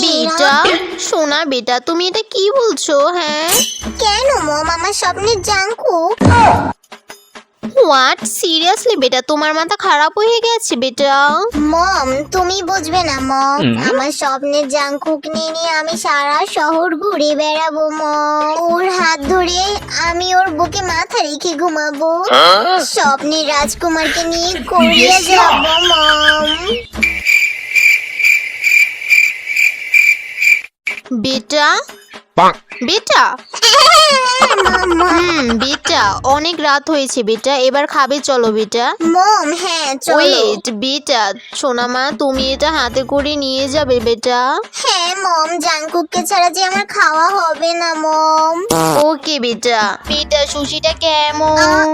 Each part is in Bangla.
বেটা সোনা বেটা তুমি এটা কি বলছো? হ্যাঁ কেন মম, আমার স্বপ্নের জাঙ্কুক? হোয়াট সিরিয়াসলি বেটা তোমার মাথা খারাপ হয়ে গেছে বেটা? মম তুমি বুঝবে না মম, আমার স্বপ্নের জাঙ্কুক নিয়ে আমি সারা শহর ঘুরে বেড়াবো মম। ওর হাত ধরে আমি ওর বুকে মাথা রেখে ঘুমাবো, স্বপ্নের রাজকুমারকে নিয়ে কোরিয়া যাবো মম। বেটা বেটা বেটা অনেক রাত হয়েছে বেটা, এবার খাবে চলো বেটা। মম হ্যাঁ চলো। ওয়েট বেটা সোনামা তুমি এটা হাতে করে নিয়ে যাবে বেটা? হ্যাঁ মম, জাঙ্কুককে ছাড়া যে আমার খাওয়া হবে না মম। ওকে বেটা। বেটা সুশিটা কেমন?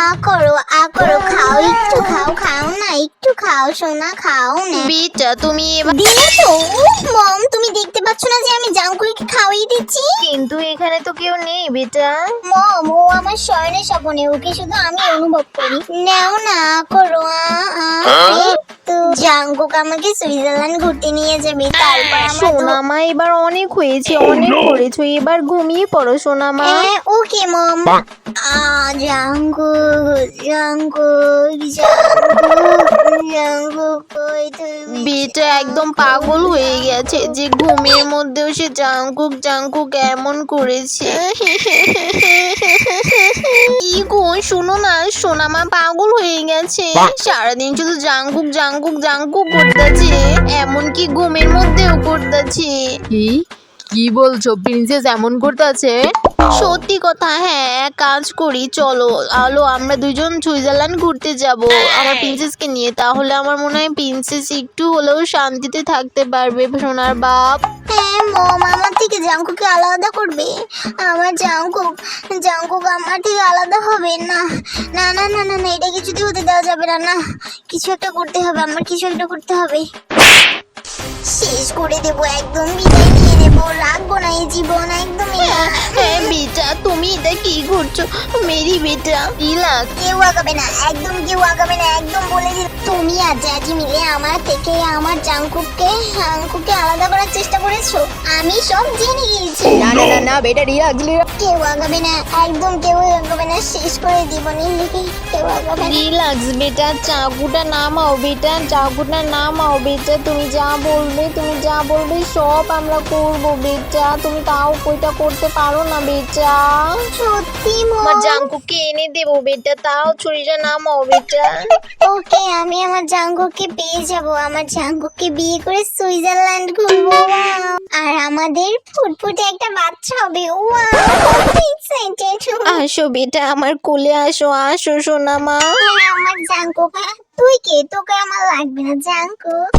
আ করো খাও, একটু খাও, খাও না একটু খাও সোনা, খাও না। বেটা তুমি এবার দিলে তো। উফ, মম তুমি দেখতে পাচ্ছ না যে আমি জাঙ্কুইকে খাওয়াই দিচ্ছি? কিন্তু এখানে তো কেউ নেই বেটা। মম ও আমার শয়নে স্বপনে, ওকে শুধু আমি অনুভব করি। নাও না করো তো জাঙ্কুক আমাকে সুইজারল্যান্ড ঘুরতে নিয়ে যাবে, তারপর আমরা সোনামা এবার অনেক হয়েছে, অনেক করেছো, এবার ঘুমিয়ে পড়ো সোনামা। ওকে মম। জাঙ্কুক জাঙ্কুক জাঙ্কুক জাঙ্কুক কই তুমি? বেটা একদম পাগল হয়ে গেছে যে ঘুমের মধ্যেও সে জাঙ্কুক জাঙ্কুক এমন করেছে। কি গো শুনো না, সোনামা পাগল হয়ে গেছে, সারাদিন শুধু জাঙ্কুক জাঙ্কুক জাঙ্কুক করতেছে, এমনকি ঘুমের মধ্যেও করতেছে। কি বলছো? প্রিন্সেস এমন করতেছে? সত্যি কথা। হ্যাঁ এক কাজ করি চলো আলো আমরা দুজন সুইজারল্যান্ড ঘুরতে যাব আমার প্রিন্সেসকে নিয়ে, তাহলে আমার মনে হয় প্রিন্সেস একটু হলেও শান্তিতে থাকতে পারবে সোনার বাপ। হ্যাঁ মম, আমার থেকে জাঙ্কুকে আলাদা করবে? আমার জাঙ্কুক জাঙ্কুক আমার থেকে আলাদা হবে না। না না না না না, এটা কিছুতে হতে দেওয়া যাবে না। না কিছু একটা করতে হবে, আমার কিছু একটা করতে হবে। শেষ করে দেবো, একদম বিদায় নিয়ে নেবো, রাখবো না এই জীবন একদমই না। হ্যাঁ বেটা তুমি এটা কি করছো মেরি বেটা? রিল্যাক্স। কেউ আগাবে না, একদম কেউ আগাবে না, একদম বলে দিল। তুমি আর জ্যাজি মিলে আমার থেকে আমার জাঙ্কুককে আলাদা করার চেষ্টা করেছো, আমি সব জেনে গিয়েছি। না না না না বেটা রিল্যাক্স। কেউ আগাবে না, একদম কেউ আগাবে না, শেষ করে দিব নিজেকে, কেউ আগাবে না। রিল্যাক্স বেটা, চাকুটা নামাও বেটা, চাকুটা নামাও বেটা, তুমি যা বলবে সব আমরা করবো বেটা, তুমি তাও ওইটা করতে পারো না বেটা। সত্যি আমার মম? জাঙ্কুককে এনে দেবো বেটা, তাও ছুরিটা নামাও বেটা। ওকে, আমি আমার জাঙ্কুককে পেয়ে যাব, আমার জাঙ্কুককে বিয়ে করে সুইজারল্যান্ড ঘুরবো। Wow! আর আমাদের ফুটফুটে একটা বাচ্চা হবে। এক্সাইটেড। আসো বেটা আমার কোলে আসো, আসো সোনামা। আমার জাঙ্কুক। তুই কে? তোকে আমার লাগবে না জাঙ্কুক।